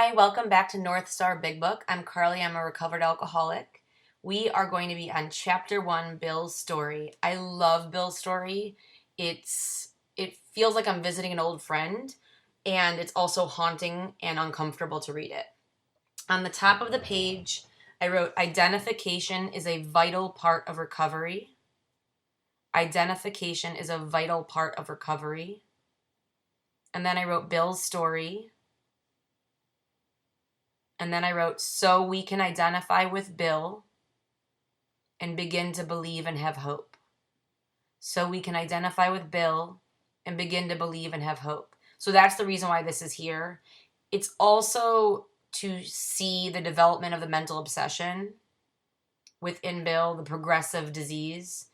Hi, welcome back to North Star Big Book. I'm Carly. I'm a recovered alcoholic. We are going to be on chapter 1, Bill's story. I love Bill's story. It feels like I'm visiting an old friend, and it's also haunting and uncomfortable to read it. On the top of the page, I wrote, identification is a vital part of recovery. Identification is a vital part of recovery. And then I wrote Bill's story. And then I wrote, so we can identify with Bill and begin to believe and have hope. So we can identify with Bill and begin to believe and have hope. So that's the reason why this is here. It's also to see the development of the mental obsession within Bill, the progressive disease.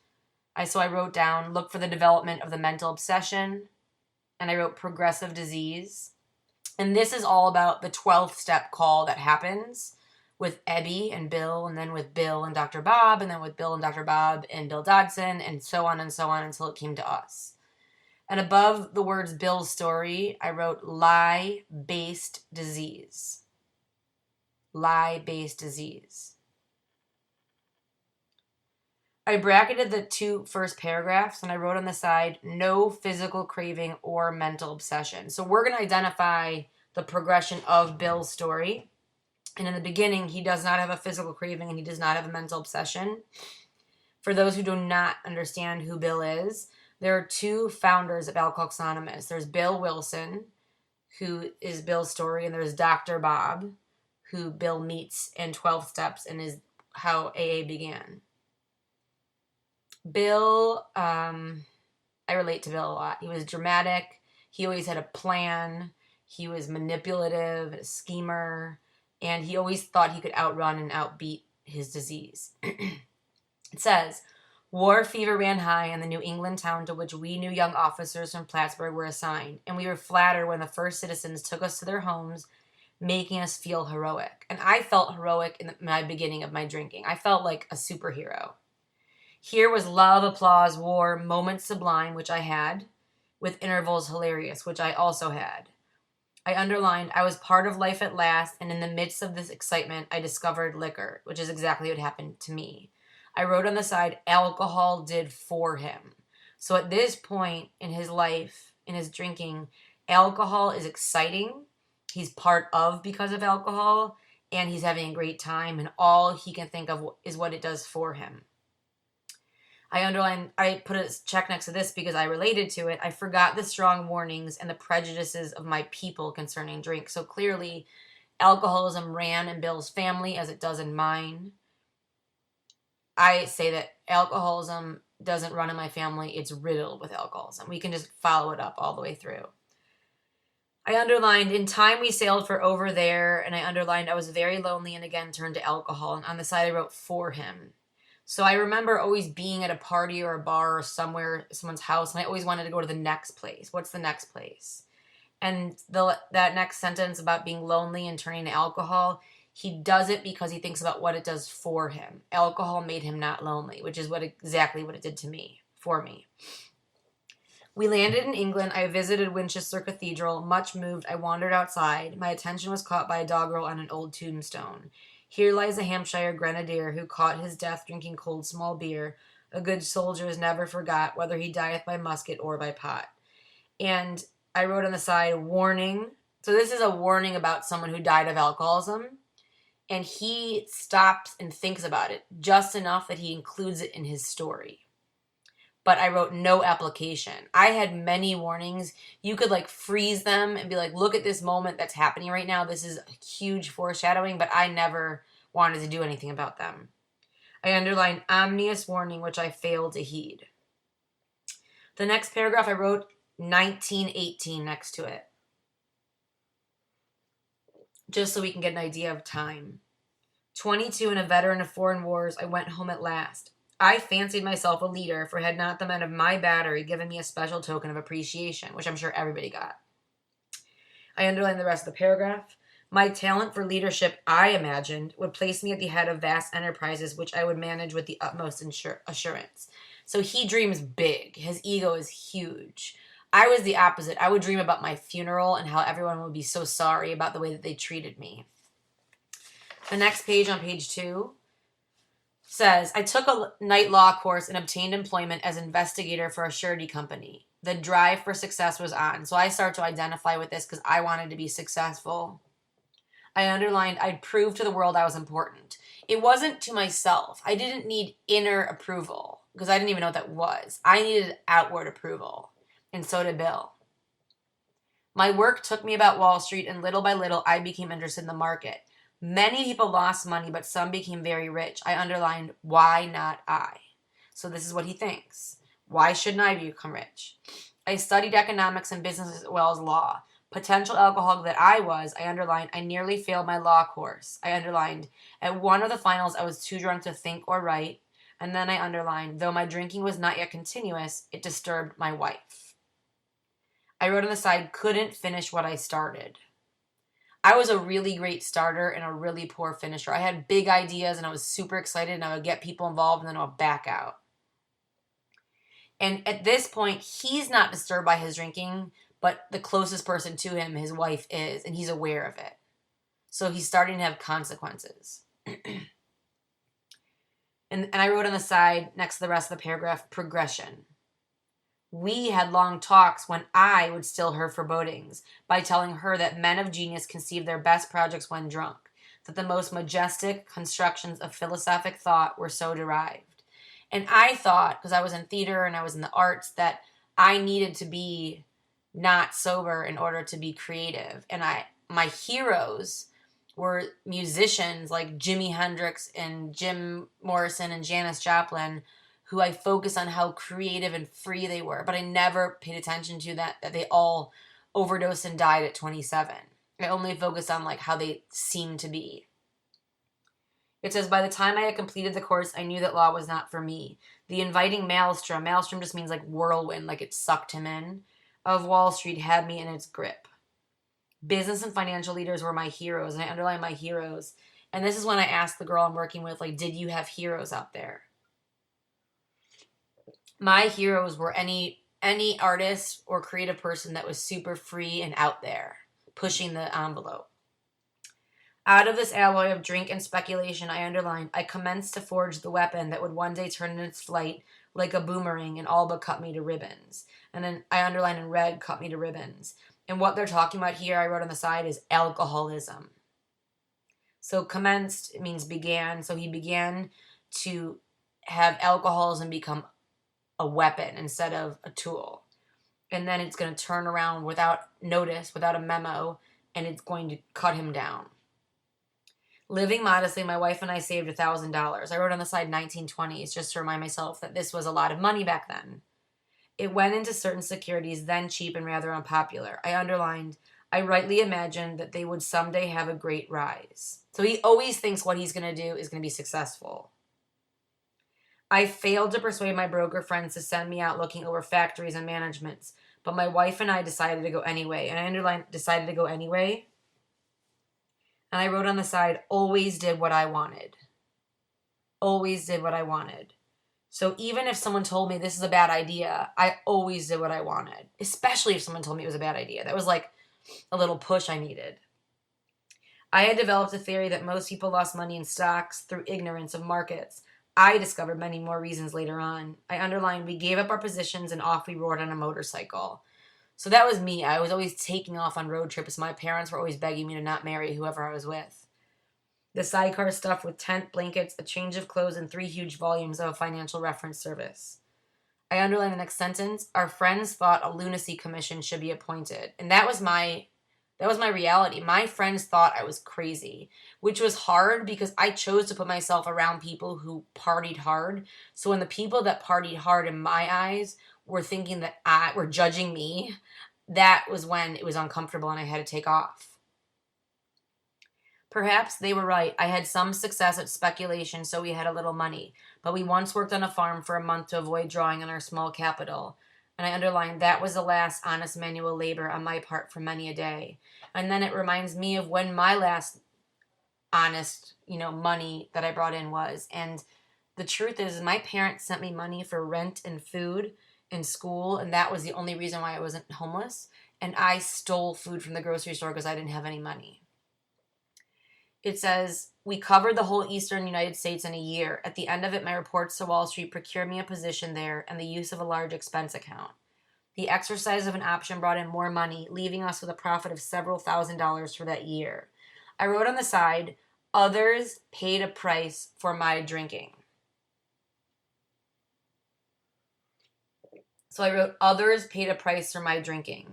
So I wrote down, look for the development of the mental obsession, and I wrote progressive disease. And this is all about the 12th step call that happens with Ebby and Bill, and then with Bill and Dr. Bob, and then with Bill and Dr. Bob and Bill Dodson, and so on until it came to us. And above the words Bill's story, I wrote lie-based disease. Lie-based disease. I bracketed the two first paragraphs, and I wrote on the side, no physical craving or mental obsession. So we're going to identify the progression of Bill's story. And in the beginning, he does not have a physical craving and he does not have a mental obsession. For those who do not understand who Bill is, there are two founders of Alcoholics Anonymous. There's Bill Wilson, who is Bill's story, and there's Dr. Bob, who Bill meets in 12 steps and is how AA began. Bill, I relate to Bill a lot. He was dramatic. He always had a plan. He was manipulative, a schemer, and he always thought he could outrun and outbeat his disease. It says, war fever ran high in the New England town to which we new young officers from Plattsburgh were assigned, and we were flattered when the first citizens took us to their homes, making us feel heroic. And I felt heroic in my beginning of my drinking. I felt like a superhero. Here was love, applause, war, moments sublime, which I had, with intervals hilarious, which I also had. I underlined, I was part of life at last, and in the midst of this excitement, I discovered liquor, which is exactly what happened to me. I wrote on the side, alcohol did for him. So at this point in his life, in his drinking, alcohol is exciting. He's part of because of alcohol, and he's having a great time, and all he can think of is what it does for him. I put a check next to this because I related to it. I forgot the strong warnings and the prejudices of my people concerning drink. So clearly, alcoholism ran in Bill's family as it does in mine. I say that alcoholism doesn't run in my family. It's riddled with alcoholism. We can just follow it up all the way through. I underlined, in time we sailed for over there, and I underlined, I was very lonely and again turned to alcohol. And on the side I wrote, for him. So I remember always being at a party or a bar or somewhere, someone's house, and I always wanted to go to the next place. What's the next place? And that next sentence about being lonely and turning to alcohol, he does it because he thinks about what it does for him. Alcohol made him not lonely, which is exactly what it did to me, for me. We landed in England. I visited Winchester Cathedral. Much moved, I wandered outside. My attention was caught by a doggerel on an old tombstone. Here lies a Hampshire grenadier who caught his death drinking cold small beer. A good soldier is never forgot, whether he dieth by musket or by pot. And I wrote on the side, warning. So this is a warning about someone who died of alcoholism. And he stops and thinks about it just enough that he includes it in his story. But I wrote no application. I had many warnings. You could freeze them and be like, look at this moment that's happening right now. This is huge foreshadowing, but I never wanted to do anything about them. I underlined ominous warning, which I failed to heed. The next paragraph I wrote 1918 next to it, just so we can get an idea of time. 22 and a veteran of foreign wars, I went home at last. I fancied myself a leader, for had not the men of my battery given me a special token of appreciation, which I'm sure everybody got. I underlined the rest of the paragraph. My talent for leadership, I imagined, would place me at the head of vast enterprises which I would manage with the utmost assurance. So he dreams big. His ego is huge. I was the opposite. I would dream about my funeral and how everyone would be so sorry about the way that they treated me. The next page, on page 2, says, I took a night law course and obtained employment as investigator for a surety company. The drive for success was on. So I start to identify with this because I wanted to be successful. I underlined, I'd prove to the world I was important. It wasn't to myself. I didn't need inner approval because I didn't even know what that was. I needed outward approval. And so did Bill. My work took me about Wall Street, and little by little, I became interested in the market. Many people lost money, but some became very rich. I underlined, why not I? So this is what he thinks. Why shouldn't I become rich? I studied economics and business as well as law. Potential alcoholic that I was, I underlined, I nearly failed my law course. I underlined, at one of the finals, I was too drunk to think or write. And then I underlined, though my drinking was not yet continuous, it disturbed my wife. I wrote on the side, couldn't finish what I started. I was a really great starter and a really poor finisher. I had big ideas and I was super excited and I would get people involved and then I would back out. And at this point, he's not disturbed by his drinking, but the closest person to him, his wife, is, and he's aware of it. So he's starting to have consequences. and I wrote on the side, next to the rest of the paragraph, progression. We had long talks when I would still her forebodings by telling her that men of genius conceive their best projects when drunk, that the most majestic constructions of philosophic thought were so derived. And I thought, because I was in theater and I was in the arts, that I needed to be not sober in order to be creative. And my heroes were musicians like Jimi Hendrix and Jim Morrison and Janis Joplin, who I focused on how creative and free they were. But I never paid attention to that they all overdosed and died at 27. I only focused on like how they seemed to be. It says, by the time I had completed the course, I knew that law was not for me. The inviting maelstrom just means like whirlwind, like it sucked him in, of Wall Street had me in its grip. Business and financial leaders were my heroes, and I underline my heroes. And this is when I asked the girl I'm working with, like, did you have heroes out there? My heroes were any artist or creative person that was super free and out there, pushing the envelope. Out of this alloy of drink and speculation, I underlined, I commenced to forge the weapon that would one day turn in its flight like a boomerang and all but cut me to ribbons. And then I underlined in red, cut me to ribbons. And what they're talking about here, I wrote on the side, is alcoholism. So commenced, it means began. So he began to have alcoholism become a weapon instead of a tool. And then it's going to turn around without notice, without a memo, and it's going to cut him down. Living modestly, my wife and I saved $1,000. I wrote on the side 1920s just to remind myself that this was a lot of money back then. It went into certain securities, then cheap and rather unpopular. I underlined, I rightly imagined that they would someday have a great rise. So he always thinks what he's going to do is going to be successful. I failed to persuade my broker friends to send me out looking over factories and managements, but my wife and I decided to go anyway. And I underlined decided to go anyway. And I wrote on the side, always did what I wanted. Always did what I wanted. So even if someone told me this is a bad idea, I always did what I wanted. Especially if someone told me it was a bad idea. That was like a little push I needed. I had developed a theory that most people lost money in stocks through ignorance of markets. I discovered many more reasons later on. I underlined, we gave up our positions and off we rode on a motorcycle. So that was me. I was always taking off on road trips. My parents were always begging me to not marry whoever I was with. The sidecar stuffed with tent, blankets, a change of clothes, and 3 huge volumes of a financial reference service. I underlined the next sentence. Our friends thought a lunacy commission should be appointed. And that was my reality. My friends thought I was crazy, which was hard because I chose to put myself around people who partied hard. So when the people that partied hard in my eyes were thinking that were judging me, that was when it was uncomfortable and I had to take off. Perhaps they were right. I had some success at speculation, so we had a little money. But we once worked on a farm for a month to avoid drawing on our small capital. And I underlined, that was the last honest manual labor on my part for many a day. And then it reminds me of when my last honest, money that I brought in was. And the truth is, my parents sent me money for rent and food. in school, and that was the only reason why I wasn't homeless. And I stole food from the grocery store because I didn't have any money. It says, we covered the whole eastern United States in a year. At the end of it, my reports to Wall Street procured me a position there and the use of a large expense account. The exercise of an option brought in more money, leaving us with a profit of several $1,000s for that year. I wrote on the side, others paid a price for my drinking. So I wrote, others paid a price for my drinking.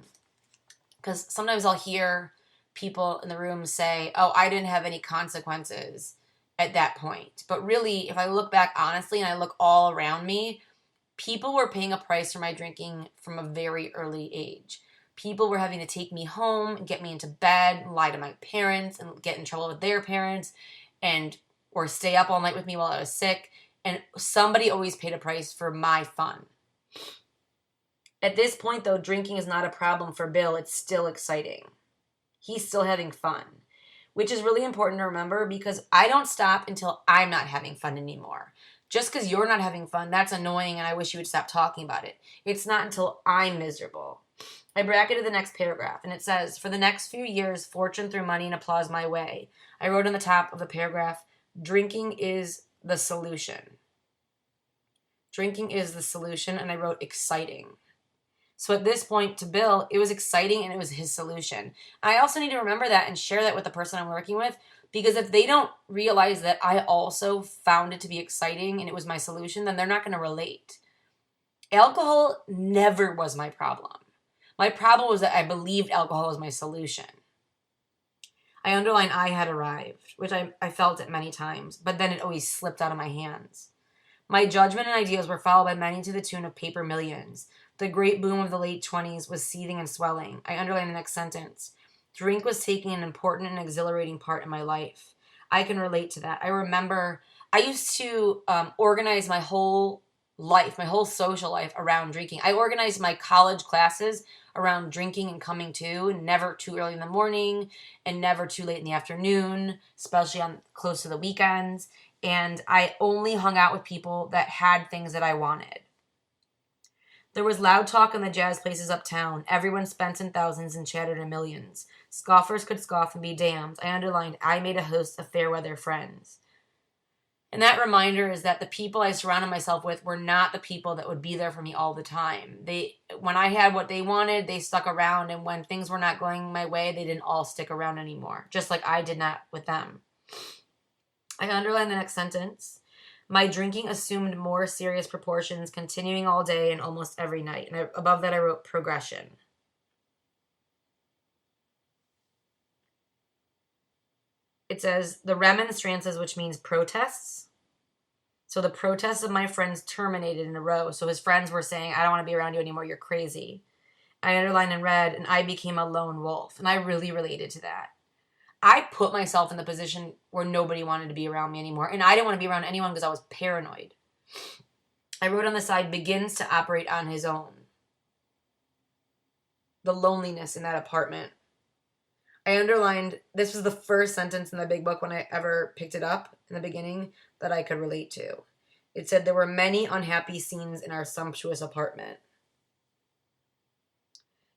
Because sometimes I'll hear people in the room say, oh, I didn't have any consequences at that point. But really, if I look back honestly and I look all around me, people were paying a price for my drinking from a very early age. People were having to take me home, get me into bed, lie to my parents, and get in trouble with their parents, or stay up all night with me while I was sick. And somebody always paid a price for my fun. At this point, though, drinking is not a problem for Bill. It's still exciting. He's still having fun, which is really important to remember because I don't stop until I'm not having fun anymore. Just because you're not having fun, that's annoying and I wish you would stop talking about it. It's not until I'm miserable. I bracketed the next paragraph and it says, for the next few years, fortune threw money and applause my way. I wrote on the top of the paragraph, drinking is the solution. Drinking is the solution, and I wrote exciting. So at this point, to Bill, it was exciting and it was his solution. I also need to remember that and share that with the person I'm working with, because if they don't realize that I also found it to be exciting and it was my solution, then they're not going to relate. Alcohol never was my problem. My problem was that I believed alcohol was my solution. I underlined I had arrived, which I felt it many times, but then it always slipped out of my hands. My judgment and ideas were followed by many to the tune of paper millions. The great boom of the late 20s was seething and swelling. I underlined the next sentence. Drink was taking an important and exhilarating part in my life. I can relate to that. I remember I used to organize my whole life, my whole social life around drinking. I organized my college classes around drinking and coming to, never too early in the morning and never too late in the afternoon, especially on close to the weekends. And I only hung out with people that had things that I wanted. There was loud talk in the jazz places uptown. Everyone spent in thousands and chattered in millions. Scoffers could scoff and be damned. I underlined, I made a host of fair weather friends. And that reminder is that the people I surrounded myself with were not the people that would be there for me all the time. When I had what they wanted, they stuck around. And when things were not going my way, they didn't all stick around anymore. Just like I did not with them. I underlined the next sentence. My drinking assumed more serious proportions, continuing all day and almost every night. And above that, I wrote progression. It says the remonstrances, which means protests. So the protests of my friends terminated in a row. So his friends were saying, I don't want to be around you anymore. You're crazy. I underlined in red, and I became a lone wolf. And I really related to that. I put myself in the position where nobody wanted to be around me anymore. And I didn't want to be around anyone because I was paranoid. I wrote on the side, begins to operate on his own. The loneliness in that apartment. I underlined, this was the first sentence in the big book when I ever picked it up in the beginning that I could relate to. It said, there were many unhappy scenes in our sumptuous apartment.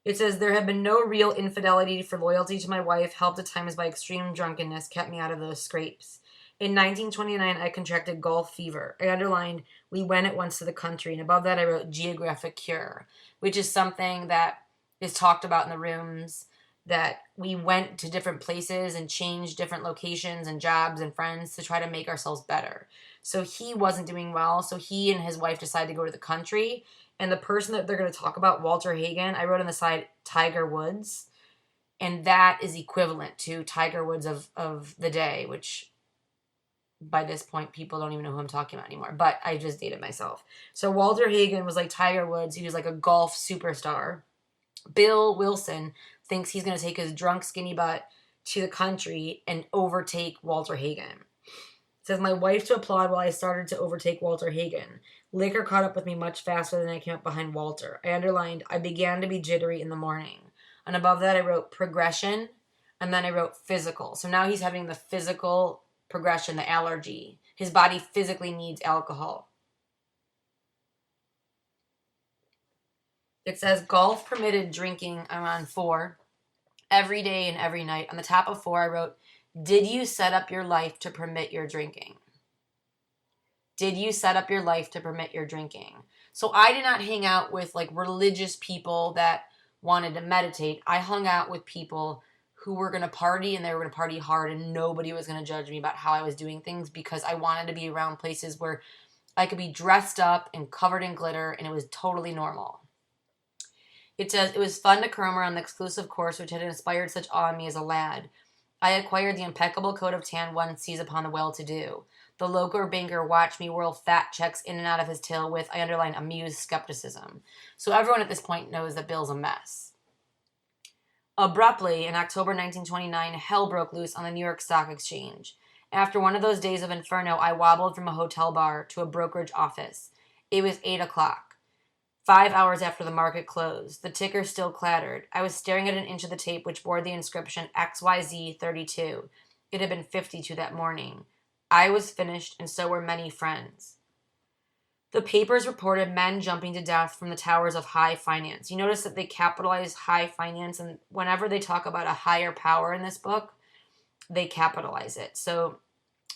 It says, there had been no real infidelity for loyalty to my wife, helped at times by extreme drunkenness, kept me out of those scrapes. In 1929, I contracted Gulf fever. I underlined, we went at once to the country, and above that I wrote geographic cure, which is something that is talked about in the rooms, that we went to different places and changed different locations and jobs and friends to try to make ourselves better. So he wasn't doing well, so he and his wife decided to go to the country. And the person that they're going to talk about, Walter Hagen, I wrote on the side, Tiger Woods. And that is equivalent to Tiger Woods of the day, which by this point, people don't even know who I'm talking about anymore. But I just dated myself. So Walter Hagen was like Tiger Woods. He was like a golf superstar. Bill Wilson thinks he's going to take his drunk, skinny butt to the country and overtake Walter Hagen. It says, my wife to applaud while I started to overtake Walter Hagen. Liquor caught up with me much faster than I came up behind Walter. I underlined, I began to be jittery in the morning. And above that, I wrote progression, and then I wrote physical. So now he's having the physical progression, the allergy. His body physically needs alcohol. It says golf permitted drinking. I'm on 4 every day and every night. On the top of 4, I wrote, did you set up your life to permit your drinking? Did you set up your life to permit your drinking? So I did not hang out with like religious people that wanted to meditate. I hung out with people who were going to party, and they were going to party hard, and nobody was going to judge me about how I was doing things, because I wanted to be around places where I could be dressed up and covered in glitter, and it was totally normal. It says, it was fun to Cromer on the exclusive course which had inspired such awe in me as a lad. I acquired the impeccable coat of tan one sees upon the well-to-do. The local banker watched me whirl fat checks in and out of his till with, I underline, amused skepticism. So everyone at this point knows that Bill's a mess. Abruptly, in October 1929, hell broke loose on the New York Stock Exchange. After one of those days of inferno, I wobbled from a hotel bar to a brokerage office. It was 8 o'clock. 5 hours after the market closed. The ticker still clattered. I was staring at an inch of the tape which bore the inscription XYZ32. It had been 52 that morning. I was finished, and so were many friends. The papers reported men jumping to death from the towers of high finance. You notice that they capitalize high finance, and whenever they talk about a higher power in this book, they capitalize it. So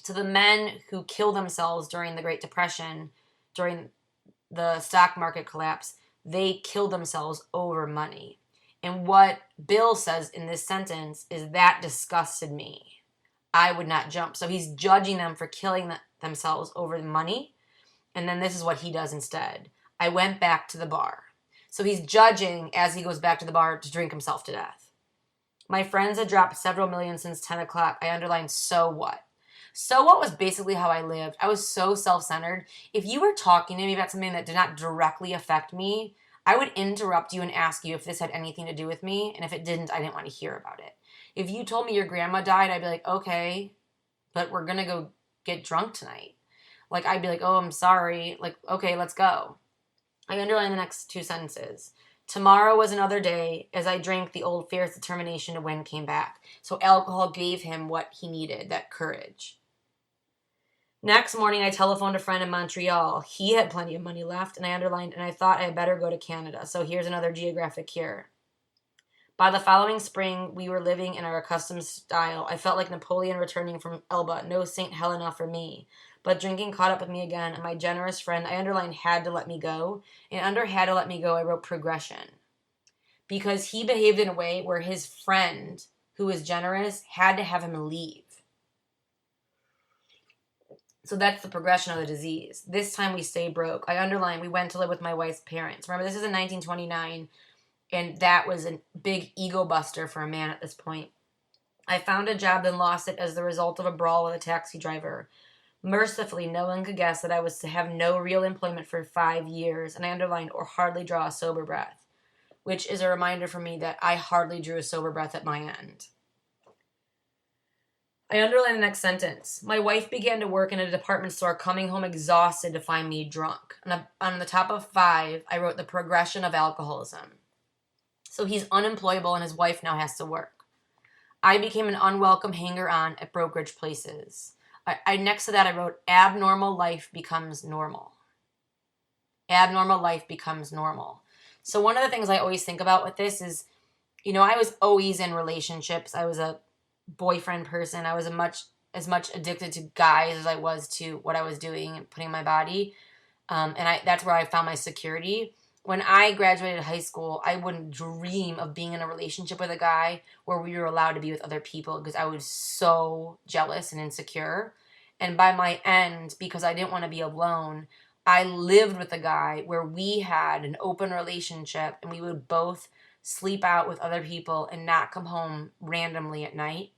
to the men who kill themselves during the Great Depression, during the stock market collapse, they kill themselves over money. And what Bill says in this sentence is, that disgusted me. I would not jump. So he's judging them for killing themselves over the money. And then this is what he does instead. I went back to the bar. So he's judging as he goes back to the bar to drink himself to death. My friends had dropped several million since 10 o'clock. I underlined, so what? So what was basically how I lived. I was so self-centered. If you were talking to me about something that did not directly affect me, I would interrupt you and ask you if this had anything to do with me. And if it didn't, I didn't want to hear about it. If you told me your grandma died, I'd be like, okay, but we're going to go get drunk tonight. Like, I'd be like, oh, I'm sorry. Like, okay, let's go. I underline the next 2 sentences. Tomorrow was another day. As I drank, the old fierce determination to win came back. So alcohol gave him what he needed, that courage. Next morning, I telephoned a friend in Montreal. He had plenty of money left, and I underlined, and I thought I had better go to Canada. So here's another geographic here. By the following spring, we were living in our accustomed style. I felt like Napoleon returning from Elba. No St. Helena for me. But drinking caught up with me again, and my generous friend, I underlined, had to let me go. And under had to let me go, I wrote progression. Because he behaved in a way where his friend, who was generous, had to have him leave. So that's the progression of the disease. This time we stayed broke. I underlined, we went to live with my wife's parents. Remember, this is in 1929. And that was a big ego buster for a man at this point. I found a job and lost it as the result of a brawl with a taxi driver. Mercifully, no one could guess that I was to have no real employment for 5 years, and I underlined, or hardly draw a sober breath, which is a reminder for me that I hardly drew a sober breath at my end. I underlined the next sentence. My wife began to work in a department store, coming home exhausted to find me drunk. And on the top of 5, I wrote the progression of alcoholism. So he's unemployable and his wife now has to work. I became an unwelcome hanger-on at brokerage places. Next to that, I wrote, abnormal life becomes normal. Abnormal life becomes normal. So one of the things I always think about with this is, I was always in relationships. I was a boyfriend person. I was as much addicted to guys as I was to what I was doing and putting in my body. That's where I found my security. When I graduated high school, I wouldn't dream of being in a relationship with a guy where we were allowed to be with other people, because I was so jealous and insecure. And by my end, because I didn't want to be alone, I lived with a guy where we had an open relationship and we would both sleep out with other people and not come home randomly at night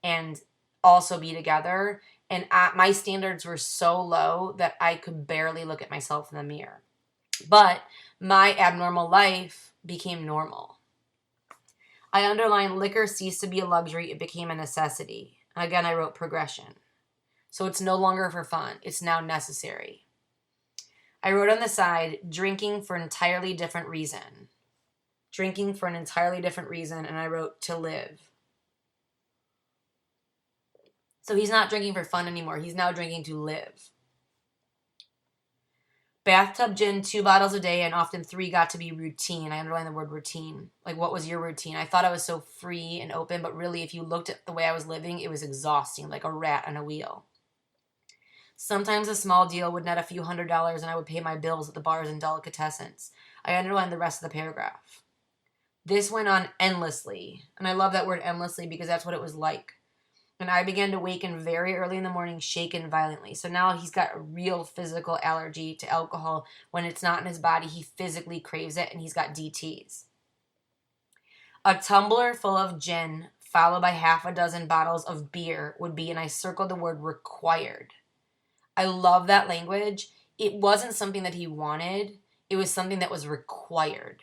and also be together. And my standards were so low that I could barely look at myself in the mirror. But my abnormal life became normal. I underlined, liquor ceased to be a luxury. It became a necessity. Again, I wrote progression. So it's no longer for fun. It's now necessary. I wrote on the side, drinking for an entirely different reason. Drinking for an entirely different reason. And I wrote, to live. So he's not drinking for fun anymore. He's now drinking to live. Bathtub gin, 2 bottles a day, and often 3 got to be routine. I underline the word routine. Like, what was your routine? I thought I was so free and open, but really, if you looked at the way I was living, it was exhausting, like a rat on a wheel. Sometimes a small deal would net a few $100s, and I would pay my bills at the bars and delicatessens. I underlined the rest of the paragraph. This went on endlessly, and I love that word endlessly because that's what it was like. And I began to waken very early in the morning, shaken violently. So now he's got a real physical allergy to alcohol. When it's not in his body, he physically craves it, and he's got DTs. A tumbler full of gin, followed by half a dozen bottles of beer would be, and I circled the word required. I love that language. It wasn't something that he wanted. It was something that was required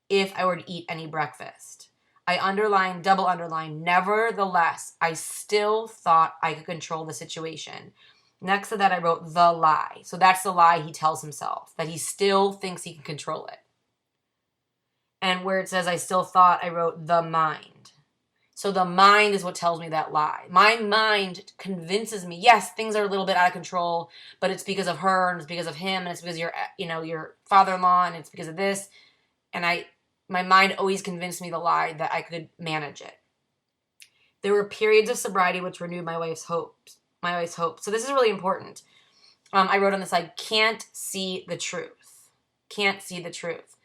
if I were to eat any breakfast. I underlined, double underlined, nevertheless, I still thought I could control the situation. Next to that, I wrote the lie. So that's the lie he tells himself, that he still thinks he can control it. And where it says I still thought, I wrote the mind. So the mind is what tells me that lie. My mind convinces me, yes, things are a little bit out of control, but it's because of her, and it's because of him, and it's because of your father-in-law, and it's because of this. And my mind always convinced me the lie that I could manage it. There were periods of sobriety which renewed my wife's hopes. So this is really important. I wrote on the side, can't see the truth. Can't see the truth.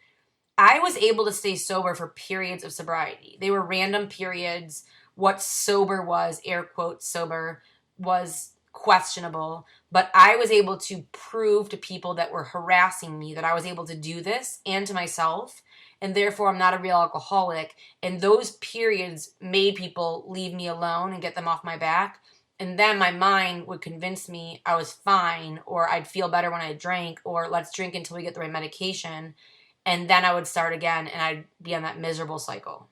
I was able to stay sober for periods of sobriety. They were random periods. What sober was, air quotes sober, was questionable. But I was able to prove to people that were harassing me that I was able to do this, and to myself. And therefore, I'm not a real alcoholic. And those periods made people leave me alone and get them off my back. And then my mind would convince me I was fine, or I'd feel better when I drank, or let's drink until we get the right medication. And then I would start again, and I'd be on that miserable cycle.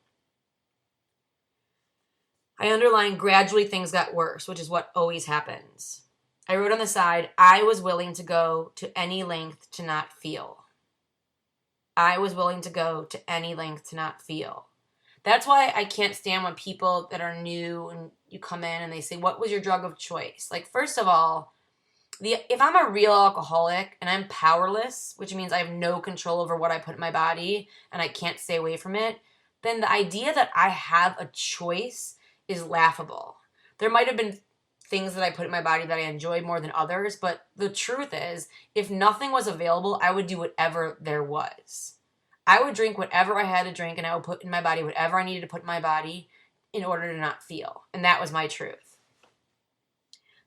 I underlined gradually things got worse, which is what always happens. I wrote on the side, I was willing to go to any length to not feel. I was willing to go to any length to not feel. That's why I can't stand when people that are new and you come in and they say, what was your drug of choice? Like, first of all, if I'm a real alcoholic and I'm powerless, which means I have no control over what I put in my body and I can't stay away from it, then the idea that I have a choice is laughable. There might have been things that I put in my body that I enjoyed more than others, but the truth is, if nothing was available, I would do whatever there was. I would drink whatever I had to drink, and I would put in my body whatever I needed to put in my body in order to not feel. And that was my truth.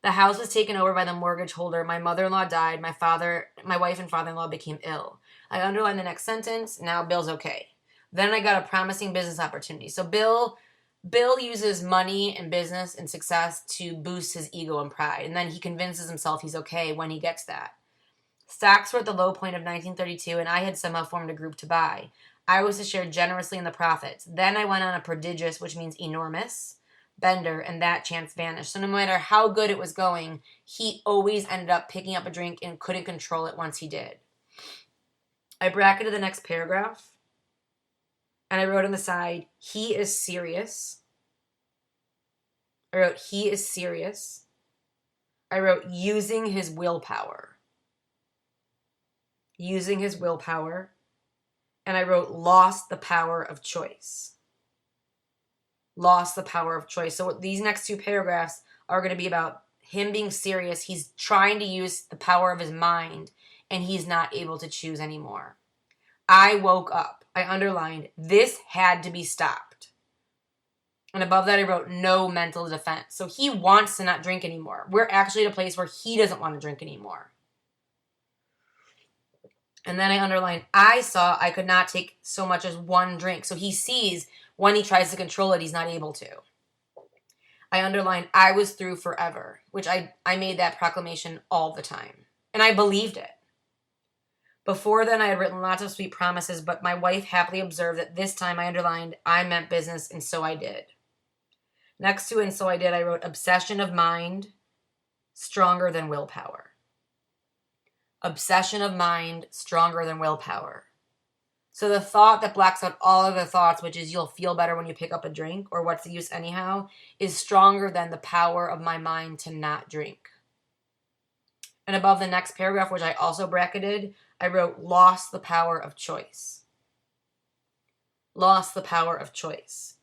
The house was taken over by the mortgage holder. My mother-in-law died. My wife and father-in-law became ill. I underlined the next sentence. Now Bill's okay. Then I got a promising business opportunity. So Bill uses money and business and success to boost his ego and pride. And then he convinces himself he's okay when he gets that. Stocks were at the low point of 1932, and I had somehow formed a group to buy. I was to share generously in the profits. Then I went on a prodigious, which means enormous, bender, and that chance vanished. So no matter how good it was going, he always ended up picking up a drink and couldn't control it once he did. I bracketed the next paragraph, and I wrote on the side, he is serious. I wrote, he is serious. I wrote, using his willpower. Using his willpower. And I wrote, lost the power of choice. Lost the power of choice. So these next two paragraphs are going to be about him being serious. He's trying to use the power of his mind, and he's not able to choose anymore. I woke up. I underlined, this had to be stopped. And above that, I wrote, no mental defense. So he wants to not drink anymore. We're actually at a place where he doesn't want to drink anymore. And then I underlined, I saw I could not take so much as one drink. So he sees when he tries to control it, he's not able to. I underlined, I was through forever, which I made that proclamation all the time. And I believed it. Before then, I had written lots of sweet promises, but my wife happily observed that this time I underlined, I meant business, and so I did. Next to and so I did, I wrote, obsession of mind, stronger than willpower. Obsession of mind, stronger than willpower. So the thought that blacks out all other thoughts, which is you'll feel better when you pick up a drink, or what's the use anyhow, is stronger than the power of my mind to not drink. And above the next paragraph, which I also bracketed, I wrote, lost the power of choice. Lost the power of choice.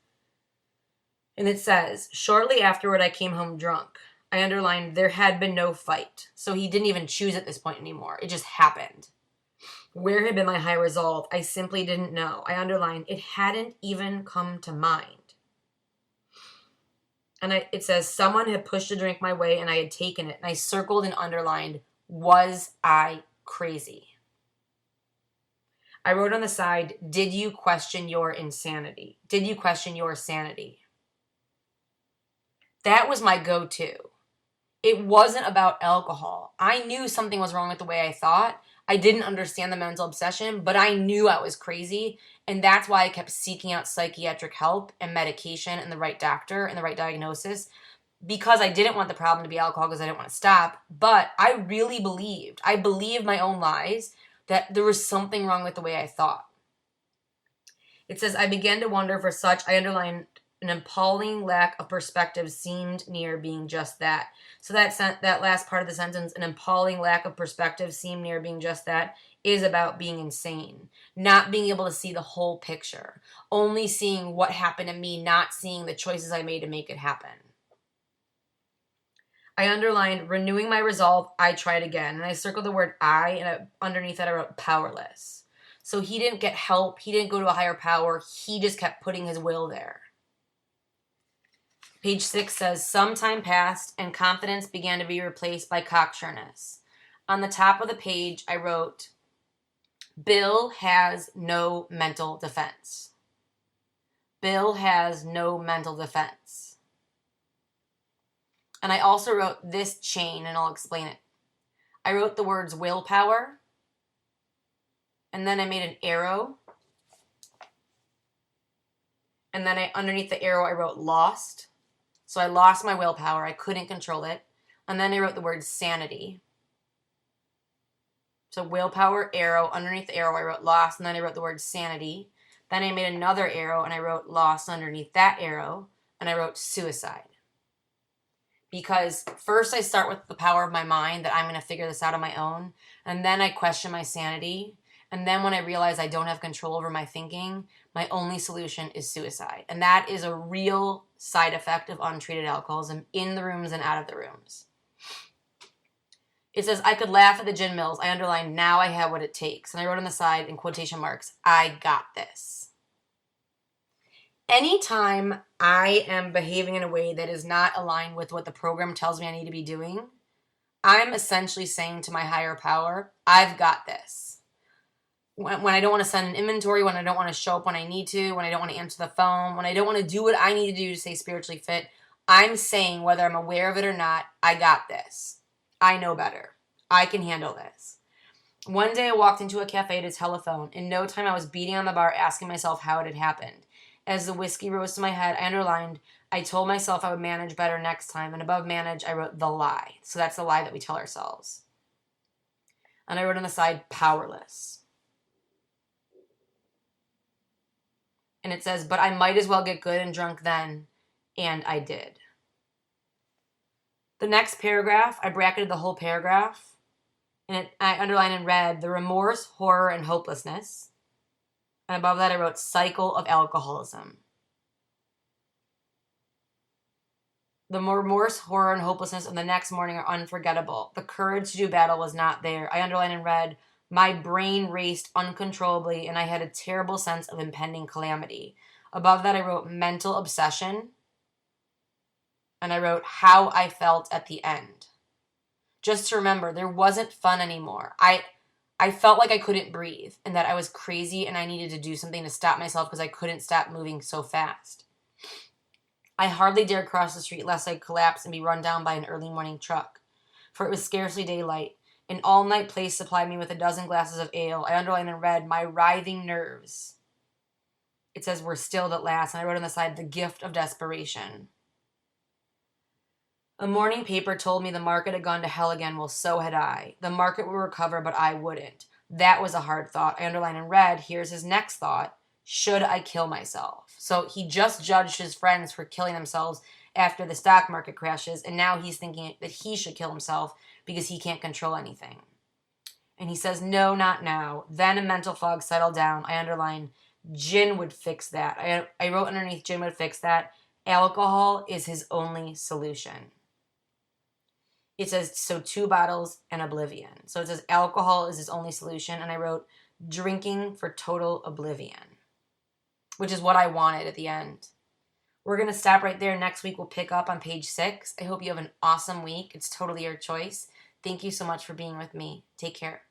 And it says, shortly afterward, I came home drunk. I underlined, there had been no fight. So he didn't even choose at this point anymore. It just happened. Where had been my high resolve? I simply didn't know. I underlined, it hadn't even come to mind. And it says, someone had pushed a drink my way and I had taken it. And I circled and underlined, was I crazy? I wrote on the side, did you question your insanity? Did you question your sanity? That was my go-to. It wasn't about alcohol. I knew something was wrong with the way I thought. I didn't understand the mental obsession, but I knew I was crazy. And that's why I kept seeking out psychiatric help and medication and the right doctor and the right diagnosis, because I didn't want the problem to be alcohol because I didn't want to stop. But I really believed my own lies, that there was something wrong with the way I thought. It says, I began to wonder for such, I underlined, an appalling lack of perspective seemed near being just that. So that last part of the sentence, an appalling lack of perspective seemed near being just that, is about being insane. Not being able to see the whole picture. Only seeing what happened to me, not seeing the choices I made to make it happen. I underlined, renewing my resolve, I tried again. And I circled the word I, and underneath that I wrote powerless. So he didn't get help. He didn't go to a higher power. He just kept putting his will there. Page 6 says, some time passed and confidence began to be replaced by cocksureness. On the top of the page, I wrote, Bill has no mental defense. Bill has no mental defense. And I also wrote this chain, and I'll explain it. I wrote the words willpower, and then I made an arrow. And then underneath the arrow, I wrote lost. So I lost my willpower. I couldn't control it. And then I wrote the word sanity. So willpower, arrow. Underneath the arrow, I wrote lost. And then I wrote the word sanity. Then I made another arrow, and I wrote lost underneath that arrow. And I wrote suicide. Because first I start with the power of my mind, that I'm going to figure this out on my own. And then I question my sanity. And then when I realize I don't have control over my thinking, my only solution is suicide. And that is a real side effect of untreated alcoholism in the rooms and out of the rooms. It says, I could laugh at the gin mills. I underlined, now I have what it takes. And I wrote on the side in quotation marks, I got this. Anytime I am behaving in a way that is not aligned with what the program tells me I need to be doing, I'm essentially saying to my higher power, I've got this. When I don't want to send an inventory, when I don't want to show up when I need to, when I don't want to answer the phone, when I don't want to do what I need to do to stay spiritually fit, I'm saying, whether I'm aware of it or not, I got this. I know better. I can handle this. One day I walked into a cafe to telephone. In no time I was beating on the bar asking myself how it had happened. As the whiskey rose to my head, I underlined, I told myself I would manage better next time. And above manage, I wrote the lie. So that's the lie that we tell ourselves. And I wrote on the side, powerless. And it says, but I might as well get good and drunk then. And I did. The next paragraph, I bracketed the whole paragraph. And I underlined in red, the remorse, horror, and hopelessness. And above that, I wrote cycle of alcoholism. The remorse, horror, and hopelessness of the next morning are unforgettable. The courage to do battle was not there. I underlined in red, my brain raced uncontrollably, and I had a terrible sense of impending calamity. Above that, I wrote mental obsession. And I wrote how I felt at the end. Just to remember, there wasn't fun anymore. I felt like I couldn't breathe and that I was crazy and I needed to do something to stop myself because I couldn't stop moving so fast. I hardly dared cross the street lest I collapse and be run down by an early morning truck, for it was scarcely daylight. An all-night place supplied me with a dozen glasses of ale. I underlined in red, my writhing nerves. It says, were stilled at last, and I wrote on the side, the gift of desperation. A morning paper told me the market had gone to hell again. Well, so had I. The market would recover, but I wouldn't. That was a hard thought. I underlined in red, here's his next thought. Should I kill myself? So he just judged his friends for killing themselves, after the stock market crashes, and now he's thinking that he should kill himself because he can't control anything. And he says, no, not now. Then a mental fog settled down. I underline, gin would fix that. I wrote underneath, gin would fix that. Alcohol is his only solution. It says, so 2 bottles and oblivion. So it says alcohol is his only solution. And I wrote, drinking for total oblivion, which is what I wanted at the end. We're going to stop right there. Next week, we'll pick up on page 6. I hope you have an awesome week. It's totally your choice. Thank you so much for being with me. Take care.